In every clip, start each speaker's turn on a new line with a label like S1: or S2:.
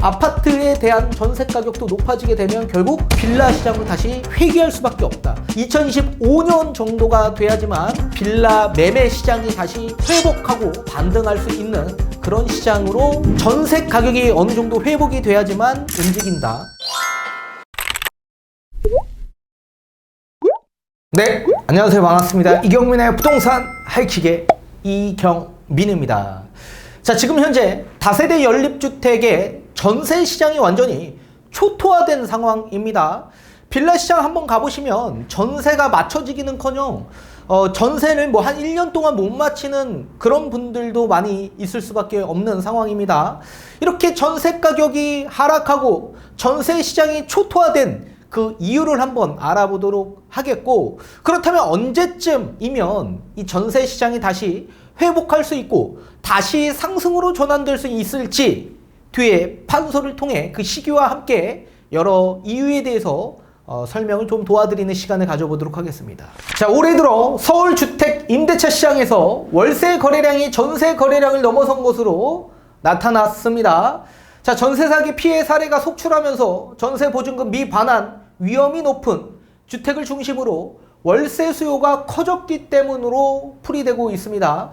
S1: 아파트에 대한 전세 가격도 높아지게 되면 결국 빌라 시장으로 다시 회귀할 수밖에 없다. 2025년 정도가 돼야지만 빌라 매매 시장이 다시 회복하고 반등할 수 있는 그런 시장으로 전세 가격이 어느 정도 회복이 돼야지만 움직인다. 네, 안녕하세요. 반갑습니다. 이경민의 부동산 하이킥의 이경민입니다. 자, 지금 현재 다세대 연립주택의 전세 시장이 완전히 초토화된 상황입니다. 빌라 시장 한번 가보시면 전세가 맞춰지기는커녕 전세를 뭐 한 1년 동안 못 맞히는 그런 분들도 많이 있을 수밖에 없는 상황입니다. 이렇게 전세 가격이 하락하고 전세 시장이 초토화된 그 이유를 한번 알아보도록 하겠고, 그렇다면 언제쯤이면 이 전세 시장이 다시 회복할 수 있고 다시 상승으로 전환될 수 있을지 뒤에 판서를 통해 그 시기와 함께 여러 이유에 대해서 설명을 좀 도와드리는 시간을 가져보도록 하겠습니다. 자, 올해 들어 서울 주택 임대차 시장에서 월세 거래량이 전세 거래량을 넘어선 것으로 나타났습니다. 자, 전세 사기 피해 사례가 속출하면서 전세 보증금 미반환 위험이 높은 주택을 중심으로 월세 수요가 커졌기 때문으로 풀이되고 있습니다.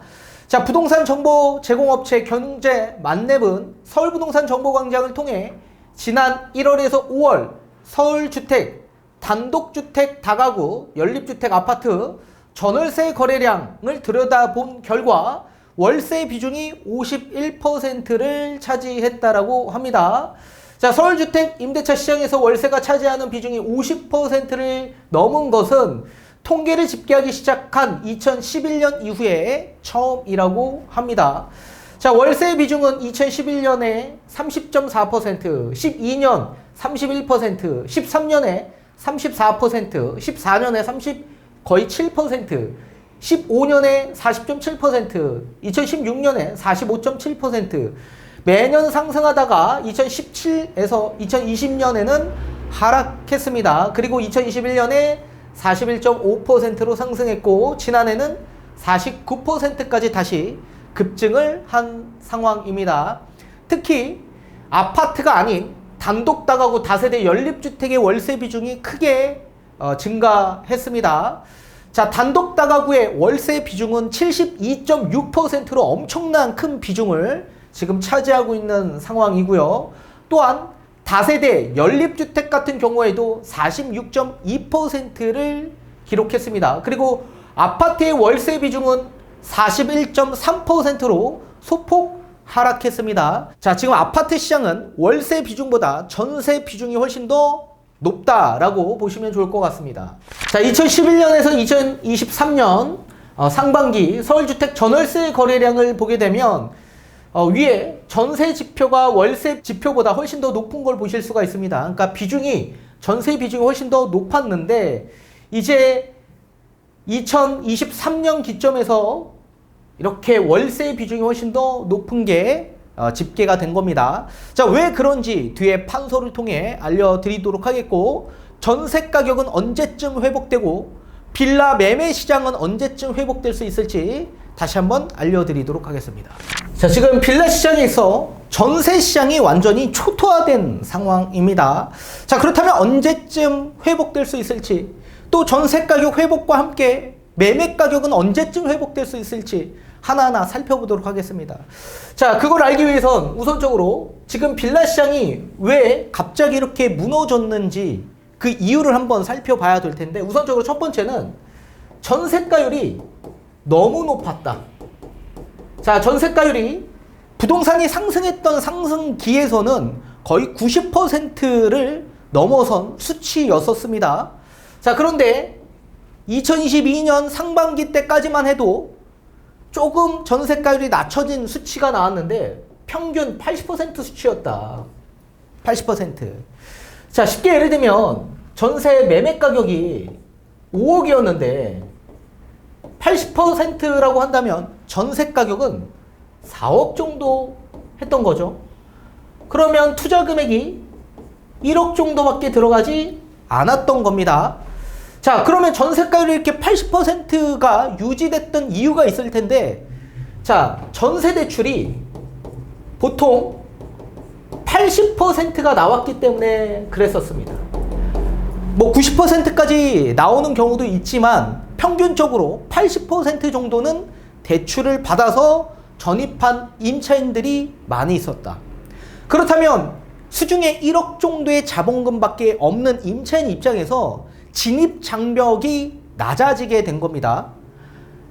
S1: 자, 부동산 정보 제공업체 경제만렙은 서울부동산 정보광장을 통해 지난 1월에서 5월 서울주택, 단독주택, 다가구, 연립주택, 아파트 전월세 거래량을 들여다본 결과 월세 비중이 51%를 차지했다라고 합니다. 자, 서울주택 임대차 시장에서 월세가 차지하는 비중이 50%를 넘은 것은 통계를 집계하기 시작한 2011년 이후에 처음이라고 합니다. 자, 월세 비중은 2011년에 30.4%, 12년 31%, 13년에 34%, 14년에 거의 7%, 15년에 40.7%, 2016년에 45.7%, 매년 상승하다가 2017에서 2020년에는 하락했습니다. 그리고 2021년에 41.5%로 상승했고 지난해는 49%까지 다시 급증을 한 상황입니다. 특히 아파트가 아닌 단독 다가구 다세대 연립주택의 월세 비중이 크게 증가했습니다. 자, 단독 다가구의 월세 비중은 72.6%로 엄청난 큰 비중을 지금 차지하고 있는 상황이고요. 또한 다세대 연립주택 같은 경우에도 46.2%를 기록했습니다. 그리고 아파트의 월세 비중은 41.3%로 소폭 하락했습니다. 자, 지금 아파트 시장은 월세 비중보다 전세 비중이 훨씬 더 높다라고 보시면 좋을 것 같습니다. 자, 2011년에서 2023년 상반기 서울주택 전월세 거래량을 보게 되면 위에 전세 지표가 월세 지표보다 훨씬 더 높은 걸 보실 수가 있습니다. 그러니까 전세 비중이 훨씬 더 높았는데 이제 2023년 기점에서 이렇게 월세 비중이 훨씬 더 높은 게 집계가 된 겁니다. 자, 왜 그런지 뒤에 판서를 통해 알려드리도록 하겠고, 전세 가격은 언제쯤 회복되고 빌라 매매 시장은 언제쯤 회복될 수 있을지 다시 한번 알려드리도록 하겠습니다. 자, 지금 빌라 시장에서 전세 시장이 완전히 초토화된 상황입니다. 자, 그렇다면 언제쯤 회복될 수 있을지, 또 전세 가격 회복과 함께 매매 가격은 언제쯤 회복될 수 있을지 하나하나 살펴보도록 하겠습니다. 자, 그걸 알기 위해선 우선적으로 지금 빌라 시장이 왜 갑자기 이렇게 무너졌는지 그 이유를 한번 살펴봐야 될 텐데, 우선적으로 첫 번째는 전세가율이 너무 높았다. 자, 전세가율이 부동산이 상승했던 상승기에서는 거의 90%를 넘어선 수치였었습니다. 자, 그런데 2022년 상반기 때까지만 해도 조금 전세가율이 낮춰진 수치가 나왔는데 평균 80% 수치였다. 80%. 자, 쉽게 예를 들면 전세 매매 가격이 5억이었는데 80%라고 한다면 전세 가격은 4억 정도 했던 거죠. 그러면 투자 금액이 1억 정도밖에 들어가지 않았던 겁니다. 자, 그러면 전세가율이 이렇게 80%가 유지됐던 이유가 있을 텐데, 자, 전세 대출이 보통 80%가 나왔기 때문에 그랬었습니다. 뭐 90%까지 나오는 경우도 있지만 평균적으로 80% 정도는 대출을 받아서 전입한 임차인들이 많이 있었다. 그렇다면 수중에 1억 정도의 자본금밖에 없는 임차인 입장에서 진입 장벽이 낮아지게 된 겁니다.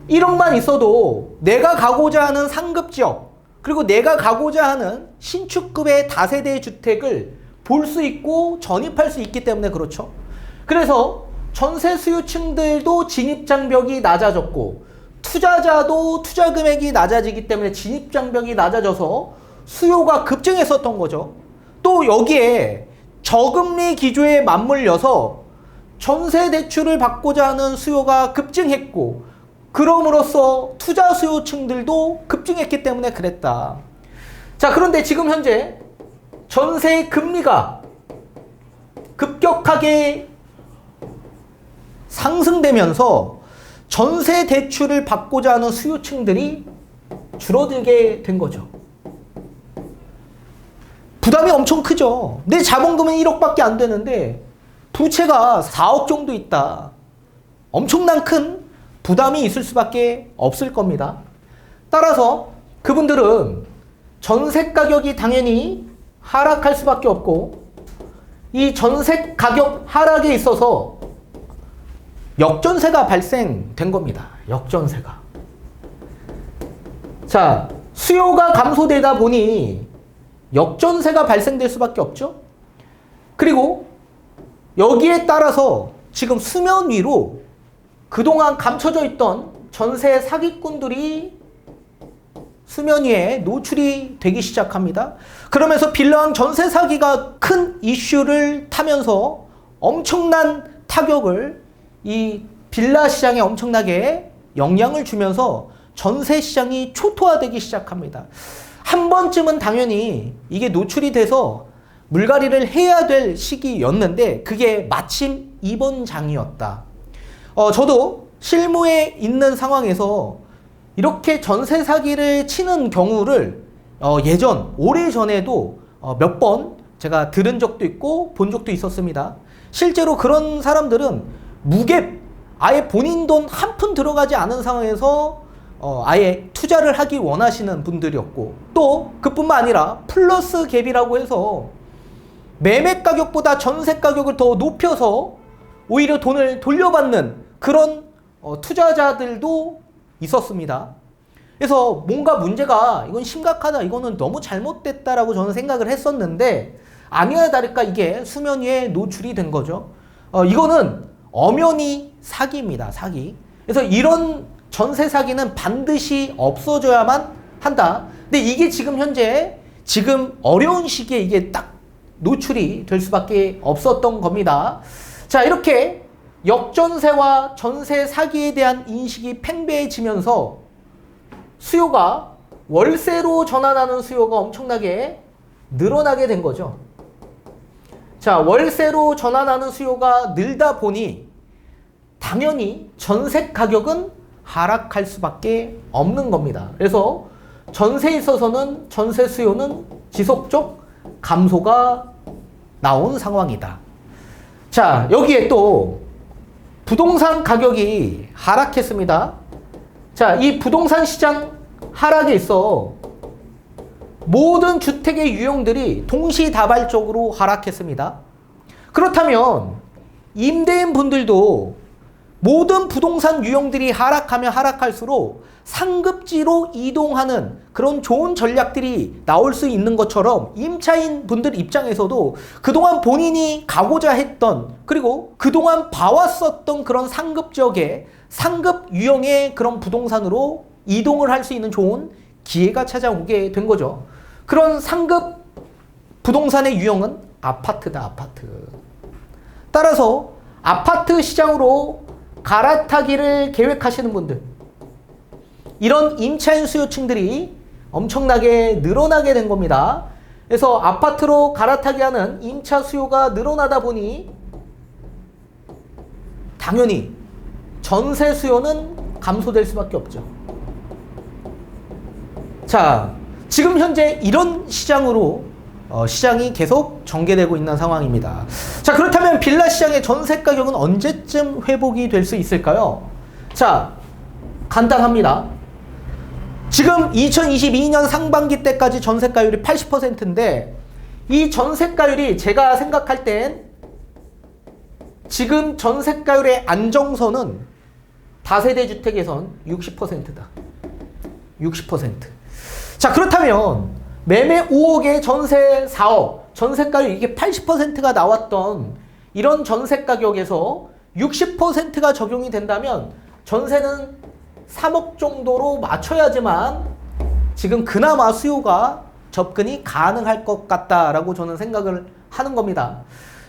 S1: 1억만 있어도 내가 가고자 하는 상급지역, 그리고 내가 가고자 하는 신축급의 다세대 주택을 볼 수 있고 전입할 수 있기 때문에 그렇죠. 그래서 전세 수요층들도 진입 장벽이 낮아졌고 투자자도 투자 금액이 낮아지기 때문에 진입 장벽이 낮아져서 수요가 급증했었던 거죠. 또 여기에 저금리 기조에 맞물려서 전세 대출을 받고자 하는 수요가 급증했고 그럼으로써 투자 수요층들도 급증했기 때문에 그랬다. 자, 그런데 지금 현재 전세 금리가 급격하게 상승되면서 전세 대출을 받고자 하는 수요층들이 줄어들게 된 거죠. 부담이 엄청 크죠. 내 자본금은 1억밖에 안 되는데 부채가 4억 정도 있다. 엄청난 큰 부담이 있을 수밖에 없을 겁니다. 따라서 그분들은 전세 가격이 당연히 하락할 수밖에 없고 이 전세 가격 하락에 있어서 역전세가 발생된 겁니다. 역전세가. 자, 수요가 감소되다 보니 역전세가 발생될 수밖에 없죠. 그리고 여기에 따라서 지금 수면 위로 그동안 감춰져 있던 전세 사기꾼들이 수면 위에 노출이 되기 시작합니다. 그러면서 빌라왕 전세 사기가 큰 이슈를 타면서 엄청난 타격을 이 빌라 시장에 엄청나게 영향을 주면서 전세 시장이 초토화되기 시작합니다. 한 번쯤은 당연히 이게 노출이 돼서 물갈이를 해야 될 시기였는데 그게 마침 이번 장이었다. 저도 실무에 있는 상황에서 이렇게 전세 사기를 치는 경우를 오래전에도 몇 번 제가 들은 적도 있고 본 적도 있었습니다. 실제로 그런 사람들은 무갭, 아예 본인 돈 한 푼 들어가지 않은 상황에서 아예 투자를 하기 원하시는 분들이었고 또 그뿐만 아니라 플러스 갭이라고 해서 매매 가격보다 전세 가격을 더 높여서 오히려 돈을 돌려받는 그런 투자자들도 있었습니다. 그래서 뭔가 문제가 이건 심각하다, 이거는 너무 잘못됐다라고 저는 생각을 했었는데 아니나 다를까 이게 수면 위에 노출이 된 거죠. 이거는 엄연히 사기입니다. 사기. 그래서 이런 전세 사기는 반드시 없어져야만 한다. 근데 이게 지금 현재 지금 어려운 시기에 이게 딱 노출이 될 수밖에 없었던 겁니다. 자, 이렇게 역전세와 전세 사기에 대한 인식이 팽배해지면서 수요가 월세로 전환하는 수요가 엄청나게 늘어나게 된 거죠. 자, 월세로 전환하는 수요가 늘다 보니 당연히 전세 가격은 하락할 수밖에 없는 겁니다. 그래서 전세에 있어서는 전세 수요는 지속적 감소가 나온 상황이다. 자, 여기에 또 부동산 가격이 하락했습니다. 자, 이 부동산 시장 하락에 있어 모든 주택의 유형들이 동시다발적으로 하락했습니다. 그렇다면 임대인 분들도 모든 부동산 유형들이 하락하면 하락할수록 상급지로 이동하는 그런 좋은 전략들이 나올 수 있는 것처럼 임차인 분들 입장에서도 그동안 본인이 가고자 했던 그리고 그동안 봐왔었던 그런 상급 지역의 상급 유형의 그런 부동산으로 이동을 할 수 있는 좋은 기회가 찾아오게 된 거죠. 그런 상급 부동산의 유형은 아파트다, 아파트. 따라서 아파트 시장으로 갈아타기를 계획하시는 분들, 이런 임차인 수요층들이 엄청나게 늘어나게 된 겁니다. 그래서 아파트로 갈아타기 하는 임차 수요가 늘어나다 보니 당연히 전세 수요는 감소될 수밖에 없죠. 자, 지금 현재 이런 시장으로 시장이 계속 전개되고 있는 상황입니다. 자, 그렇다면 빌라 시장의 전세 가격은 언제쯤 회복이 될 수 있을까요? 자, 간단합니다. 지금 2022년 상반기 때까지 전세가율이 80%인데 이 전세가율이 제가 생각할 땐 지금 전세가율의 안정선은 다세대 주택에선 60%다. 60%. 자, 그렇다면 매매 5억에 전세 4억, 전세가율 이게 80%가 나왔던 이런 전세 가격에서 60%가 적용이 된다면 전세는 3억 정도로 맞춰야지만 지금 그나마 수요가 접근이 가능할 것 같다라고 저는 생각을 하는 겁니다.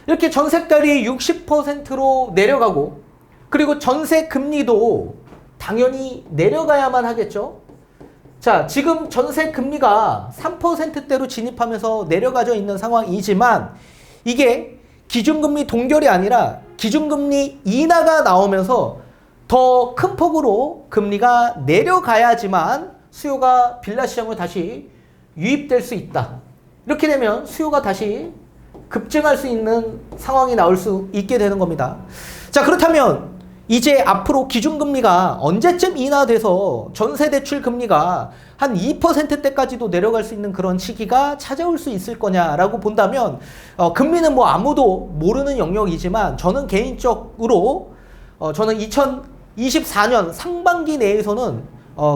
S1: 이렇게 전세가율이 60%로 내려가고 그리고 전세 금리도 당연히 내려가야만 하겠죠. 자, 지금 전세 금리가 3%대로 진입하면서 내려가져 있는 상황이지만 이게 기준금리 동결이 아니라 기준금리 인하가 나오면서 더 큰 폭으로 금리가 내려가야지만 수요가 빌라 시장으로 다시 유입될 수 있다. 이렇게 되면 수요가 다시 급증할 수 있는 상황이 나올 수 있게 되는 겁니다. 자, 그렇다면 이제 앞으로 기준금리가 언제쯤 인하돼서 전세대출 금리가 한 2%대까지도 내려갈 수 있는 그런 시기가 찾아올 수 있을 거냐라고 본다면 금리는 뭐 아무도 모르는 영역이지만 저는 개인적으로 저는 2024년 상반기 내에서는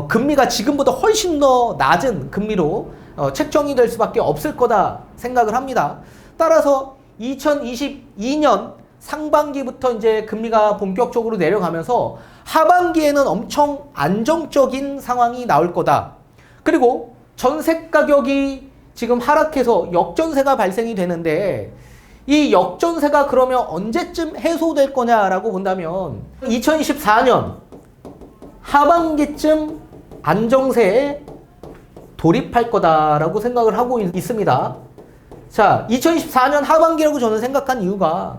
S1: 금리가 지금보다 훨씬 더 낮은 금리로 책정이 될 수밖에 없을 거다 생각을 합니다. 따라서 2022년 상반기부터 이제 금리가 본격적으로 내려가면서 하반기에는 엄청 안정적인 상황이 나올 거다. 그리고 전세 가격이 지금 하락해서 역전세가 발생이 되는데 이 역전세가 그러면 언제쯤 해소될 거냐라고 본다면 2024년 하반기쯤 안정세에 돌입할 거다라고 생각을 하고 있습니다. 자, 2024년 하반기라고 저는 생각한 이유가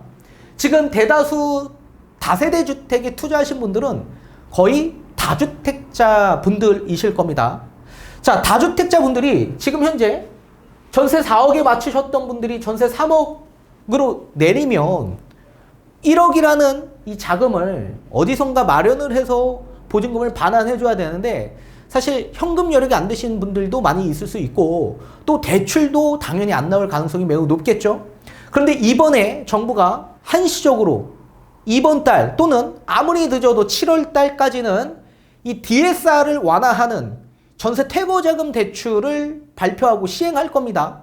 S1: 지금 대다수 다세대 주택에 투자하신 분들은 거의 다주택자 분들이실 겁니다. 자, 다주택자 분들이 지금 현재 전세 4억에 맞추셨던 분들이 전세 3억으로 내리면 1억이라는 이 자금을 어디선가 마련을 해서 보증금을 반환해 줘야 되는데 사실 현금 여력이 안 되시는 분들도 많이 있을 수 있고 또 대출도 당연히 안 나올 가능성이 매우 높겠죠. 그런데 이번에 정부가 한시적으로 이번 달 또는 아무리 늦어도 7월 달까지는 이 DSR을 완화하는 전세 퇴거자금 대출을 발표하고 시행할 겁니다.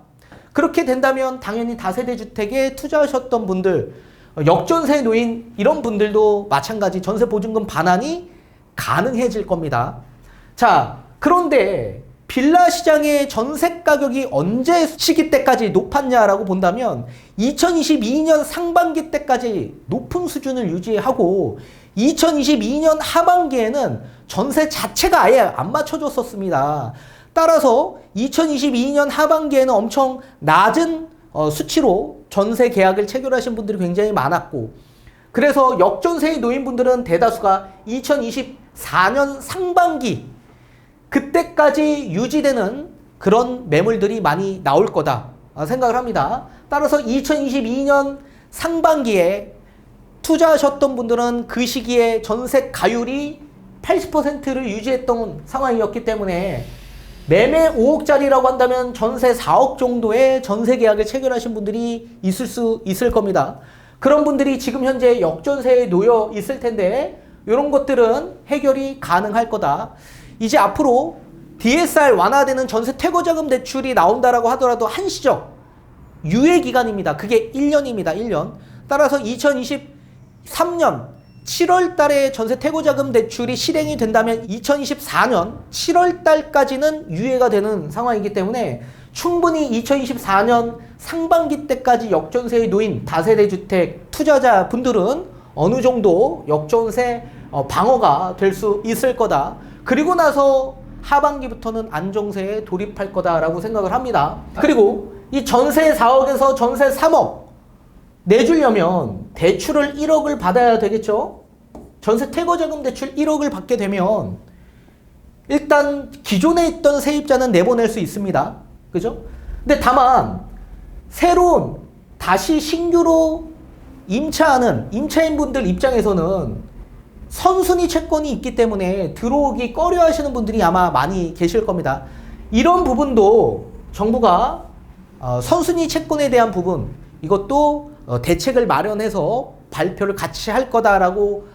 S1: 그렇게 된다면 당연히 다세대 주택에 투자하셨던 분들, 역전세에 놓인 이런 분들도 마찬가지 전세 보증금 반환이 가능해질 겁니다. 자, 그런데 빌라 시장의 전세 가격이 언제 시기 때까지 높았냐라고 본다면 2022년 상반기 때까지 높은 수준을 유지하고 2022년 하반기에는 전세 자체가 아예 안 맞춰줬었습니다. 따라서 2022년 하반기에는 엄청 낮은 수치로 전세 계약을 체결하신 분들이 굉장히 많았고 그래서 역전세에 놓인 분들은 대다수가 2024년 상반기 그때까지 유지되는 그런 매물들이 많이 나올 거다 생각을 합니다. 따라서 2022년 상반기에 투자하셨던 분들은 그 시기에 전세 가율이 80%를 유지했던 상황이었기 때문에 매매 5억짜리라고 한다면 전세 4억 정도의 전세 계약을 체결하신 분들이 있을 수 있을 겁니다. 그런 분들이 지금 현재 역전세에 놓여 있을 텐데 이런 것들은 해결이 가능할 거다. 이제 앞으로 DSR 완화되는 전세 퇴거자금 대출이 나온다라고 하더라도 한시적 유예 기간입니다. 그게 1년입니다. 1년. 따라서 2023년 7월 달에 전세 퇴거자금 대출이 실행이 된다면 2024년 7월 달까지는 유예가 되는 상황이기 때문에 충분히 2024년 상반기 때까지 역전세에 놓인 다세대 주택 투자자 분들은 어느 정도 역전세 방어가 될 수 있을 거다. 그리고 나서 하반기부터는 안정세에 돌입할 거다라고 생각을 합니다. 그리고 이 전세 4억에서 전세 3억 내주려면 대출을 1억을 받아야 되겠죠? 전세 퇴거자금 대출 1억을 받게 되면 일단 기존에 있던 세입자는 내보낼 수 있습니다. 그죠? 근데 다만 새로운 다시 신규로 임차인분들 입장에서는 선순위 채권이 있기 때문에 들어오기 꺼려 하시는 분들이 아마 많이 계실 겁니다. 이런 부분도 정부가 선순위 채권에 대한 부분, 이것도 대책을 마련해서 발표를 같이 할 거다라고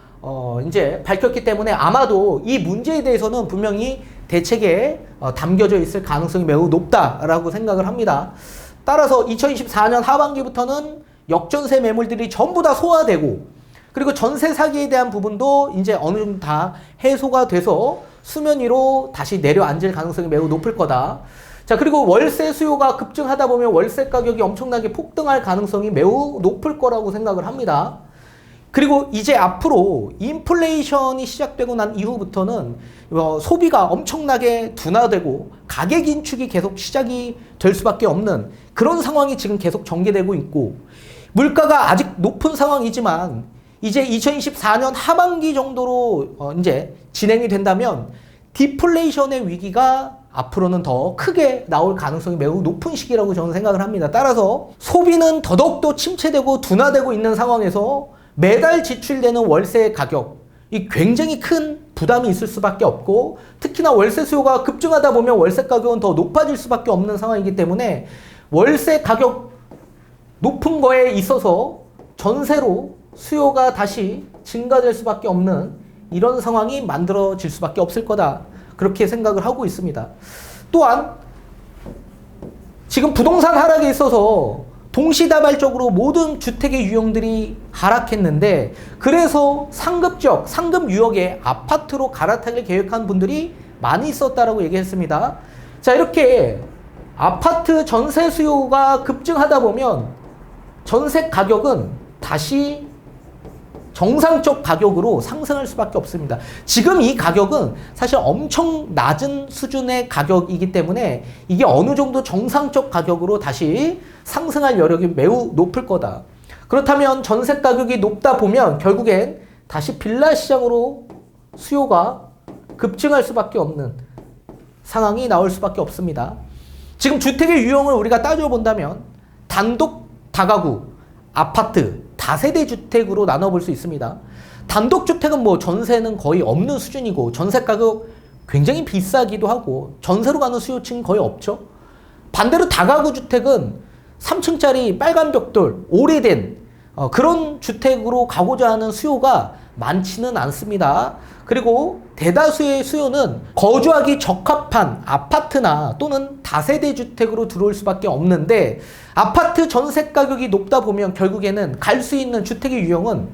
S1: 이제 밝혔기 때문에 아마도 이 문제에 대해서는 분명히 대책에 담겨져 있을 가능성이 매우 높다라고 생각을 합니다. 따라서 2024년 하반기부터는 역전세 매물들이 전부 다 소화되고, 그리고 전세 사기에 대한 부분도 이제 어느 정도 다 해소가 돼서 수면 위로 다시 내려앉을 가능성이 매우 높을 거다. 자, 그리고 월세 수요가 급증하다 보면 월세 가격이 엄청나게 폭등할 가능성이 매우 높을 거라고 생각을 합니다. 그리고 이제 앞으로 인플레이션이 시작되고 난 이후부터는 소비가 엄청나게 둔화되고 가격 인축이 계속 시작이 될 수밖에 없는 그런 상황이 지금 계속 전개되고 있고, 물가가 아직 높은 상황이지만 이제 2024년 하반기 정도로 이제 진행이 된다면 디플레이션의 위기가 앞으로는 더 크게 나올 가능성이 매우 높은 시기라고 저는 생각을 합니다. 따라서 소비는 더더욱더 침체되고 둔화되고 있는 상황에서 매달 지출되는 월세 가격이 굉장히 큰 부담이 있을 수밖에 없고, 특히나 월세 수요가 급증하다 보면 월세 가격은 더 높아질 수밖에 없는 상황이기 때문에 월세 가격 높은 거에 있어서 전세로 수요가 다시 증가될 수밖에 없는 이런 상황이 만들어질 수밖에 없을 거다, 그렇게 생각을 하고 있습니다. 또한 지금 부동산 하락에 있어서 동시다발적으로 모든 주택의 유형들이 하락했는데, 그래서 상급 유형의 아파트로 갈아타길 계획한 분들이 많이 있었다라고 얘기했습니다. 자, 이렇게 아파트 전세 수요가 급증하다 보면 전세 가격은 다시 정상적 가격으로 상승할 수밖에 없습니다. 지금 이 가격은 사실 엄청 낮은 수준의 가격이기 때문에 이게 어느 정도 정상적 가격으로 다시 상승할 여력이 매우 높을 거다. 그렇다면 전세 가격이 높다 보면 결국엔 다시 빌라 시장으로 수요가 급증할 수밖에 없는 상황이 나올 수밖에 없습니다. 지금 주택의 유형을 우리가 따져본다면 단독 다가구, 아파트, 다세대 주택으로 나눠볼 수 있습니다. 단독주택은 뭐 전세는 거의 없는 수준이고 전세 가격 굉장히 비싸기도 하고 전세로 가는 수요층이 거의 없죠. 반대로 다가구 주택은 3층짜리 빨간 벽돌, 오래된 그런 주택으로 가고자 하는 수요가 많지는 않습니다. 그리고 대다수의 수요는 거주하기 적합한 아파트나 또는 다세대 주택으로 들어올 수밖에 없는데, 아파트 전세 가격이 높다 보면 결국에는 갈 수 있는 주택의 유형은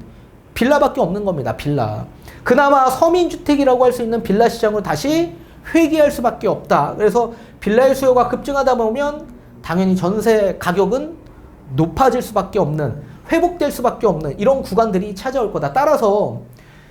S1: 빌라밖에 없는 겁니다. 빌라. 그나마 서민주택이라고 할 수 있는 빌라 시장을 다시 회귀할 수밖에 없다. 그래서 빌라의 수요가 급증하다 보면 당연히 전세 가격은 높아질 수밖에 없는, 회복될 수밖에 없는 이런 구간들이 찾아올 거다. 따라서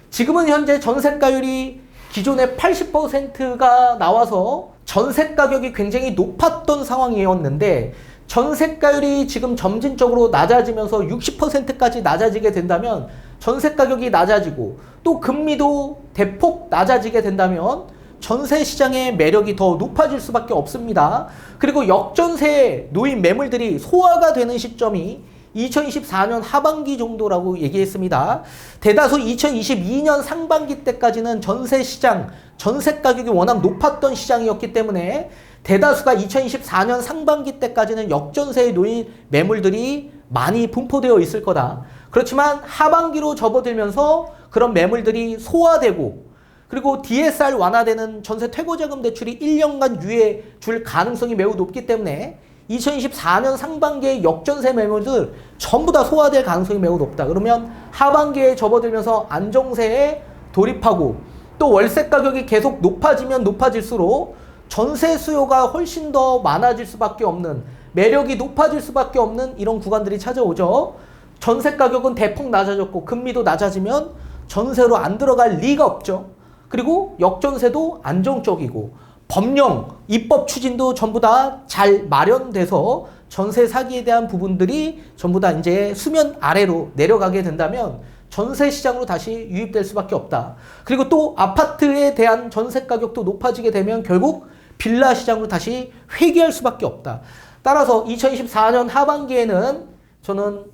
S1: 지금은 현재 전세가율이 기존의 80%가 나와서 전세 가격이 굉장히 높았던 상황이었는데, 전세가율이 지금 점진적으로 낮아지면서 60%까지 낮아지게 된다면 전세 가격이 낮아지고 또 금리도 대폭 낮아지게 된다면 전세 시장의 매력이 더 높아질 수밖에 없습니다. 그리고 역전세 노인 매물들이 소화가 되는 시점이 2024년 하반기 정도라고 얘기했습니다. 대다수 2022년 상반기 때까지는 전세 시장, 전세 가격이 워낙 높았던 시장이었기 때문에 대다수가 2024년 상반기 때까지는 역전세에 놓인 매물들이 많이 분포되어 있을 거다. 그렇지만 하반기로 접어들면서 그런 매물들이 소화되고, 그리고 DSR 완화되는 전세 퇴거자금 대출이 1년간 유예 줄 가능성이 매우 높기 때문에 2024년 상반기의 역전세 매물들 전부 다 소화될 가능성이 매우 높다. 그러면 하반기에 접어들면서 안정세에 돌입하고, 또 월세 가격이 계속 높아지면 높아질수록 전세 수요가 훨씬 더 많아질 수밖에 없는, 매력이 높아질 수밖에 없는 이런 구간들이 찾아오죠. 전세 가격은 대폭 낮아졌고 금리도 낮아지면 전세로 안 들어갈 리가 없죠. 그리고 역전세도 안정적이고 법령, 입법 추진도 전부 다 잘 마련돼서 전세 사기에 대한 부분들이 전부 다 이제 수면 아래로 내려가게 된다면 전세 시장으로 다시 유입될 수밖에 없다. 그리고 또 아파트에 대한 전세 가격도 높아지게 되면 결국 빌라 시장으로 다시 회귀할 수밖에 없다. 따라서 2024년 하반기에는 저는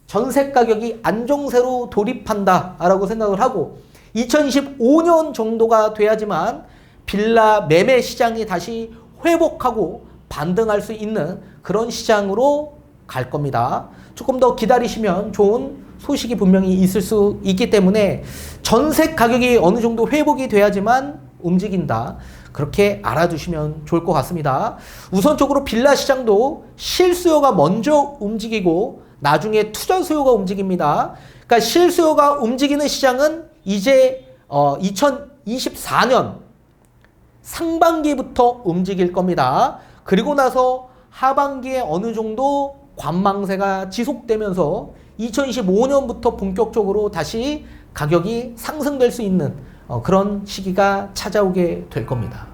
S1: 전세 가격이 안정세로 돌입한다라고 생각을 하고 2025년 정도가 돼야지만 빌라 매매 시장이 다시 회복하고 반등할 수 있는 그런 시장으로 갈 겁니다. 조금 더 기다리시면 좋은 소식이 분명히 있을 수 있기 때문에 전세 가격이 어느 정도 회복이 돼야지만 움직인다. 그렇게 알아두시면 좋을 것 같습니다. 우선적으로 빌라 시장도 실수요가 먼저 움직이고 나중에 투자 수요가 움직입니다. 그러니까 실수요가 움직이는 시장은 이제 2024년 상반기부터 움직일 겁니다. 그리고 나서 하반기에 어느 정도 관망세가 지속되면서 2025년부터 본격적으로 다시 가격이 상승될 수 있는 그런 시기가 찾아오게 될 겁니다.